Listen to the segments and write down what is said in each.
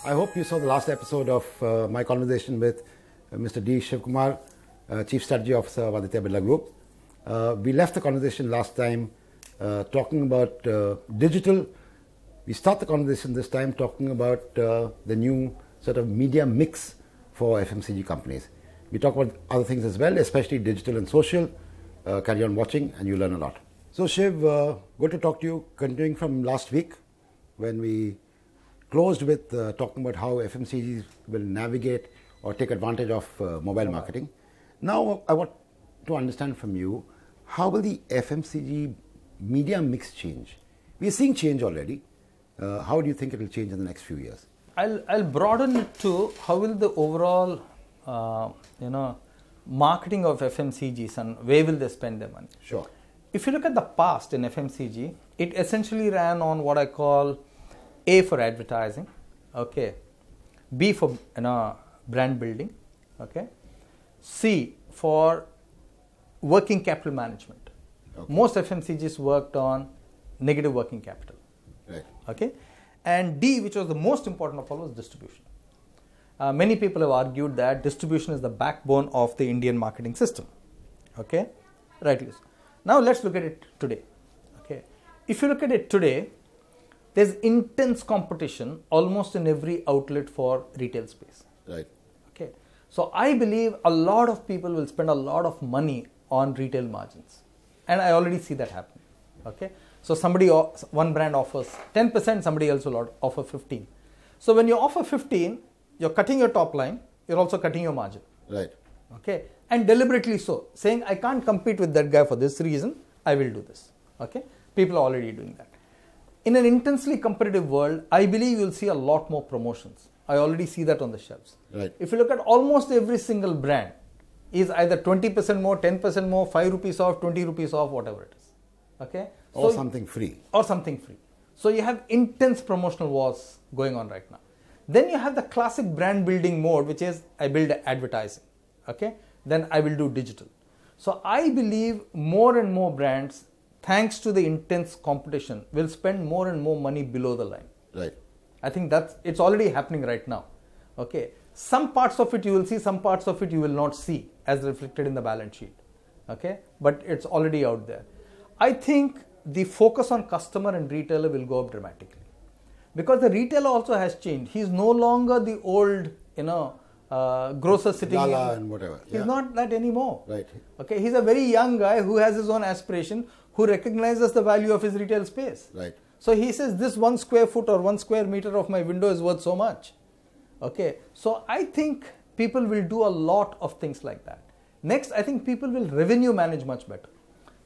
I hope you saw the last episode of my conversation with Mr. D. Shivakumar, Chief Strategy Officer of Aditya Birla Group. We left the conversation last time talking about digital. We start the conversation this time talking about the new sort of media mix for FMCG companies. We talk about other things as well, especially digital and social. Carry on watching and you learn a lot. So Shiv, good to talk to you. Continuing from last week when we closed with talking about how FMCGs will navigate or take advantage of mobile marketing. Now I want to understand from you, how will the FMCG media mix change? We are seeing change already. How do you think it will change in the next few years? I'll broaden it to how will the overall, marketing of FMCGs and where will they spend their money? Sure. If you look at the past in FMCG, it essentially ran on what I call A for advertising, okay, B for brand building, okay, C for working capital management. Okay. Most FMCGs worked on negative working capital, right? Okay, and D, which was the most important of all, was distribution. Many people have argued that distribution is the backbone of the Indian marketing system, okay, rightly so. Now let's look at it today, okay. If you look at it today, there's intense competition almost in every outlet for retail space. Right. Okay. So I believe a lot of people will spend a lot of money on retail margins. And I already see that happening. Okay. So one brand offers 10%, somebody else will offer 15. So when you offer 15, you're cutting your top line, you're also cutting your margin. Right. Okay. And deliberately so, saying I can't compete with that guy for this reason, I will do this. Okay. People are already doing that. In an intensely competitive world, I believe you'll see a lot more promotions. I already see that on the shelves. Right. If you look at almost every single brand, is either 20% more, 10% more, 5 rupees off, 20 rupees off, whatever it is. Okay? Or something free. Or something free. So you have intense promotional wars going on right now. Then you have the classic brand building mode, which is I build advertising. Okay? Then I will do digital. So I believe more and more brands, thanks to the intense competition, will spend more and more money below the line. Right. I think it's already happening right now. Okay. Some parts of it you will see, some parts of it you will not see as reflected in the balance sheet. Okay. But it's already out there. I think the focus on customer and retailer will go up dramatically. Because the retailer also has changed. He's no longer the old, grocer sitting Gala and whatever. He's not that anymore. Right. Okay. He's a very young guy who has his own aspiration, who recognizes the value of his retail space. Right. So he says this 1 square foot or 1 square meter of my window is worth so much. Okay. So I think people will do a lot of things like that. Next, I think people will revenue manage much better.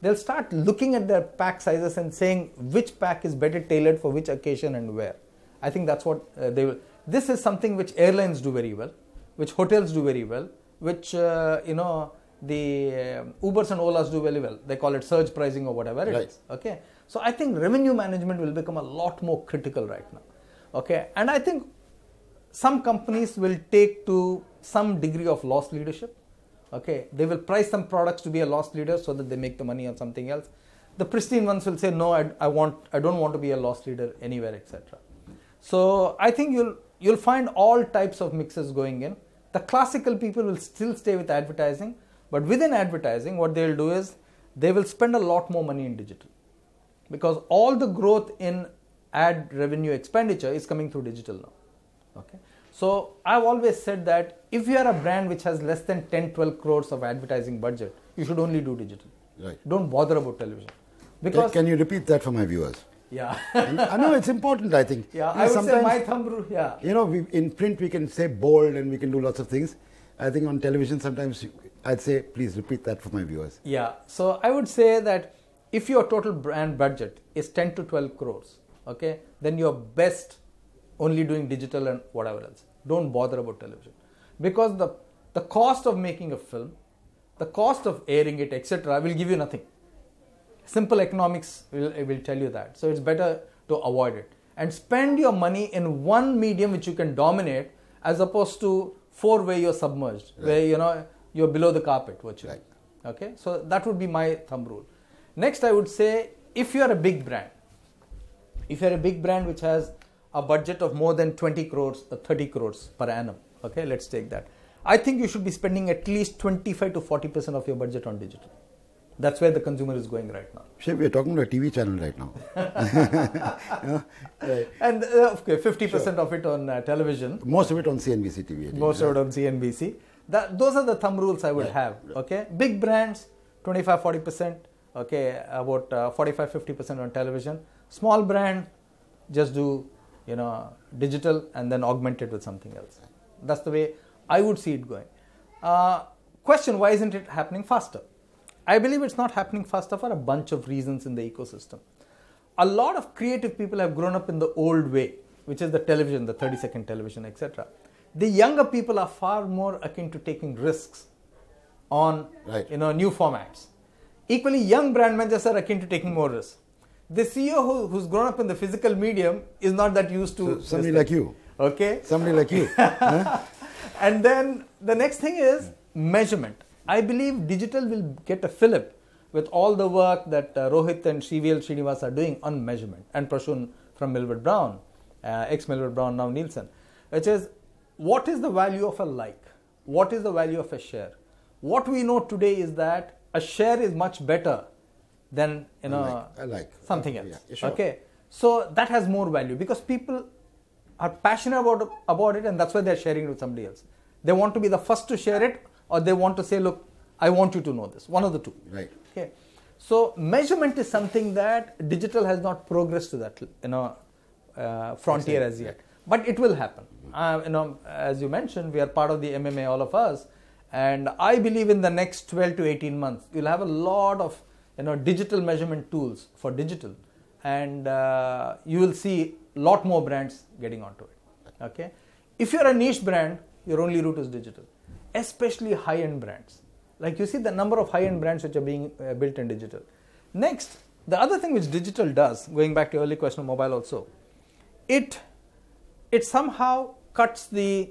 They'll start looking at their pack sizes and saying which pack is better tailored for which occasion and where. I think that's what they will. This is something which airlines do very well, which hotels do very well, which, the Ubers and Olas do very well. They call it surge pricing or whatever it is. Okay. So I think revenue management will become a lot more critical right now. Okay. And I think some companies will take to some degree of loss leadership. Okay. They will price some products to be a loss leader so that they make the money on something else. The pristine ones will say, no, I don't want to be a loss leader anywhere, etc. So I think you'll find all types of mixes going in. The classical people will still stay with advertising. But within advertising, what they'll do is they will spend a lot more money in digital. Because all the growth in ad revenue expenditure is coming through digital now. Okay. So I've always said that if you are a brand which has less than 10-12 crores of advertising budget, you should only do digital. Right. Don't bother about television. Because Can you repeat that for my viewers? Yeah. I know it's important, I think. Yeah, I would say my thumb rule, yeah. In print we can say bold and we can do lots of things. I think on television sometimes I'd say, please repeat that for my viewers. Yeah. So I would say that if your total brand budget is 10 to 12 crores, okay, then you're best only doing digital and whatever else. Don't bother about television. Because the cost of making a film, the cost of airing it, etc. will give you nothing. Simple economics will tell you that. So it's better to avoid it. And spend your money in one medium which you can dominate as opposed to 4 where you're submerged, right, where you're below the carpet virtually. Right. Okay, so that would be my thumb rule. Next, I would say if you are a big brand, which has a budget of more than 20 crores or 30 crores per annum. Okay, let's take that. I think you should be spending at least 25 to 40% of your budget on digital. That's where the consumer is going right now. Shiv, we're talking to a TV channel right now. Right. And okay, 50% of it on television. Most of it on CNBC TV. Most of it on CNBC. Those are the thumb rules I would have. Okay, big brands, 25-40%. Okay, about 45-50% on television. Small brand, just do digital and then augment it with something else. That's the way I would see it going. Question: why isn't it happening faster? I believe it's not happening faster for a bunch of reasons in the ecosystem. A lot of creative people have grown up in the old way, which is the television, the 30-second television, etc. The younger people are far more akin to taking risks on new formats. Equally, young brand managers are akin to taking more risks. The CEO who's grown up in the physical medium is not that used to somebody like you. Okay. Somebody like you. Huh? And then the next thing is measurement. I believe digital will get a fillip with all the work that Rohit and CVL Srinivas are doing on measurement, and Prashun from Millward Brown, ex-Millward Brown, now Nielsen, which is what is the value of a like? What is the value of a share? What we know today is that a share is much better than something else. Yeah, sure. Okay, so that has more value because people are passionate about it, and that's why they're sharing it with somebody else. They want to be the first to share it, or they want to say, look, I want you to know this. One of the two. Right. Okay. So measurement is something that digital has not progressed to that frontier as yet, but it will happen. As you mentioned, we are part of the MMA, all of us, and I believe in the next 12 to 18 months, you'll have a lot of digital measurement tools for digital, and you will see a lot more brands getting onto it. Okay. If you're a niche brand, your only route is digital. Especially high-end brands. Like you see the number of high-end brands which are being built in digital. Next, the other thing which digital does, going back to early question of mobile also, it somehow cuts the,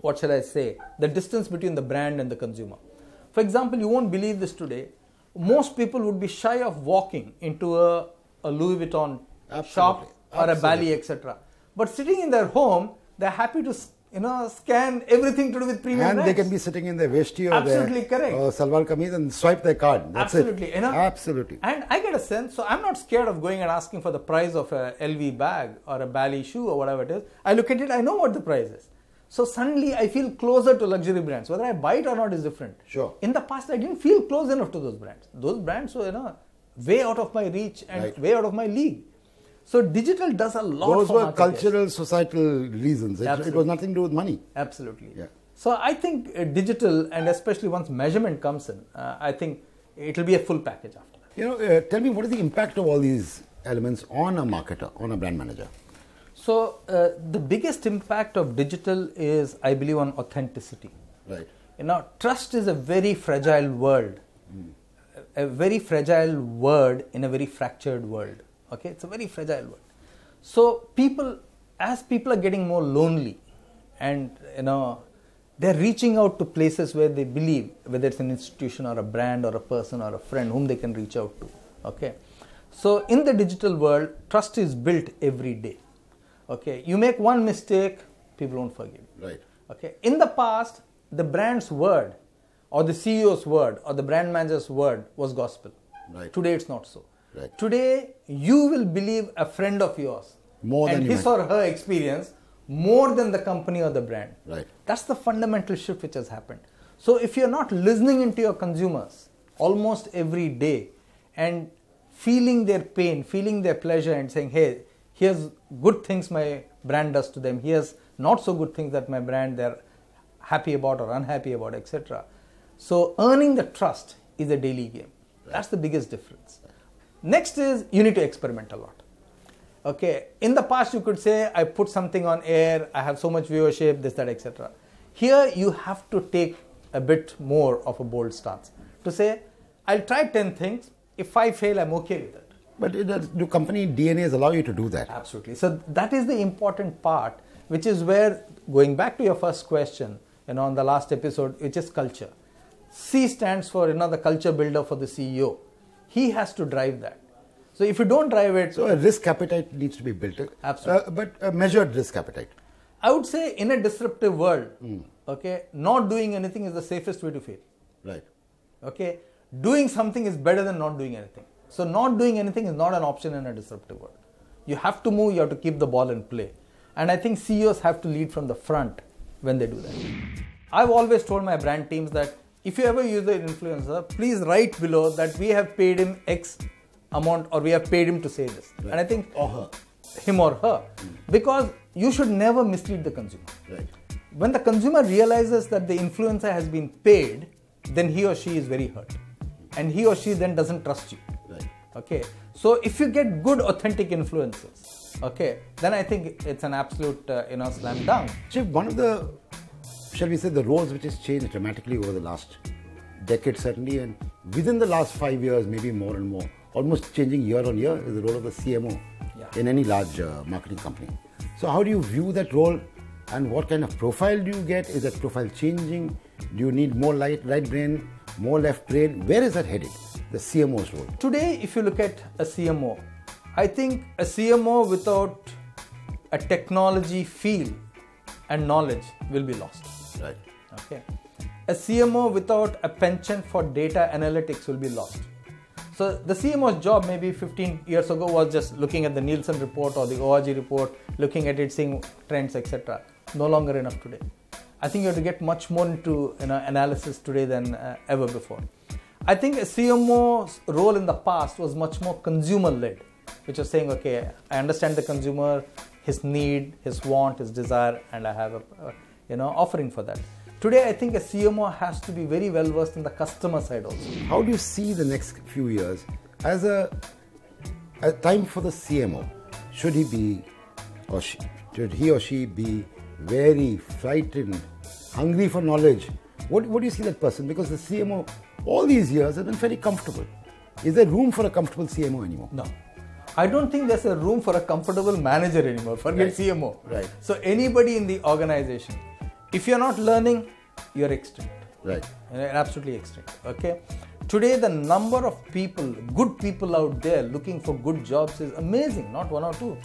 the distance between the brand and the consumer. For example, you won't believe this today, most people would be shy of walking into a Louis Vuitton shop or a Bali, etc. But sitting in their home, they're happy to scan everything to do with premium brands. And they can be sitting in their veshti or their salwar kameez and swipe their card. That's absolutely. It. Absolutely. And I get a sense, so I'm not scared of going and asking for the price of a LV bag or a Bali shoe or whatever it is. I look at it, I know what the price is. So suddenly I feel closer to luxury brands. Whether I buy it or not is different. Sure. In the past, I didn't feel close enough to those brands. Those brands were way out of my reach and way out of my league. So digital does a lot. Those were cultural, societal reasons. It was nothing to do with money. Absolutely. Yeah. So I think digital, and especially once measurement comes in, I think it will be a full package after that. Tell me, what is the impact of all these elements on a marketer, on a brand manager? So the biggest impact of digital is, I believe, on authenticity. Right. Trust is a very fragile word. A very fragile word in a very fractured world. Okay, it's a very fragile word. So as people are getting more lonely, and they're reaching out to places where they believe, whether it's an institution or a brand or a person or a friend whom they can reach out to. Okay, so in the digital world, trust is built every day. Okay, you make one mistake, people won't forgive you. Right. Okay, in the past, the brand's word or the CEO's word or the brand manager's word was gospel. Right. Today it's not so. Right. Today, you will believe a friend of yours more than his or her experience more than the company or the brand. Right. That's the fundamental shift which has happened. So if you're not listening into your consumers almost every day and feeling their pain, feeling their pleasure and saying, hey, here's good things my brand does to them, here's not so good things that my brand they're happy about or unhappy about, etc. So earning the trust is a daily game. Right. That's the biggest difference. Next is you need to experiment a lot. Okay, in the past you could say I put something on air, I have so much viewership, this, that, etc. Here you have to take a bit more of a bold stance to say I'll try 10 things, if I fail I'm okay with it. But do company DNAs allow you to do that? Absolutely. So that is the important part, which is where, going back to your first question, on the last episode, which is culture. C stands for the culture builder for the CEO. He has to drive that. So if you don't drive it... So a risk appetite needs to be built. Absolutely. But a measured risk appetite. I would say in a disruptive world, okay, not doing anything is the safest way to fail. Right. Okay. Doing something is better than not doing anything. So not doing anything is not an option in a disruptive world. You have to move, you have to keep the ball in play. And I think CEOs have to lead from the front when they do that. I've always told my brand teams that if you ever use an influencer, please write below that we have paid him X amount or we have paid him to say this. Right. And I think or her. Him or her. Because you should never mislead the consumer. Right. When the consumer realizes that the influencer has been paid, then he or she is very hurt. And he or she then doesn't trust you. Right. Okay. So if you get good authentic influencers, okay, then I think it's an absolute slam dunk. Shiv, one of the, shall we say, the roles which has changed dramatically over the last decade certainly, and within the last 5 years maybe more and more, almost changing year on year, is the role of the CMO in any large marketing company. So how do you view that role, and what kind of profile do you get? Is that profile changing? Do you need more right brain, more left brain? Where is that heading, the CMO's role? Today, if you look at a CMO, I think a CMO without a technology feel and knowledge will be lost. Right. Okay. A CMO without a penchant for data analytics will be lost. So the CMO's job maybe 15 years ago was just looking at the Nielsen report or the ORG report, looking at it, seeing trends, etc. No longer enough today. I think you have to get much more into analysis today than ever before. I think a CMO's role in the past was much more consumer-led, which was saying, okay, I understand the consumer, his need, his want, his desire, and I have a offering for that. Today, I think a CMO has to be very well versed in the customer side also. How do you see the next few years as a time for the CMO? Should he be, or should he or she be very frightened, hungry for knowledge? What do you see that person? Because the CMO all these years has been very comfortable. Is there room for a comfortable CMO anymore? No. I don't think there's a room for a comfortable manager anymore. Forget CMO. Right. So anybody in the organization, if you're not learning, you're extinct. Right. You're absolutely extinct. Okay. Today, the number of people, good people out there looking for good jobs is amazing. Not one or two.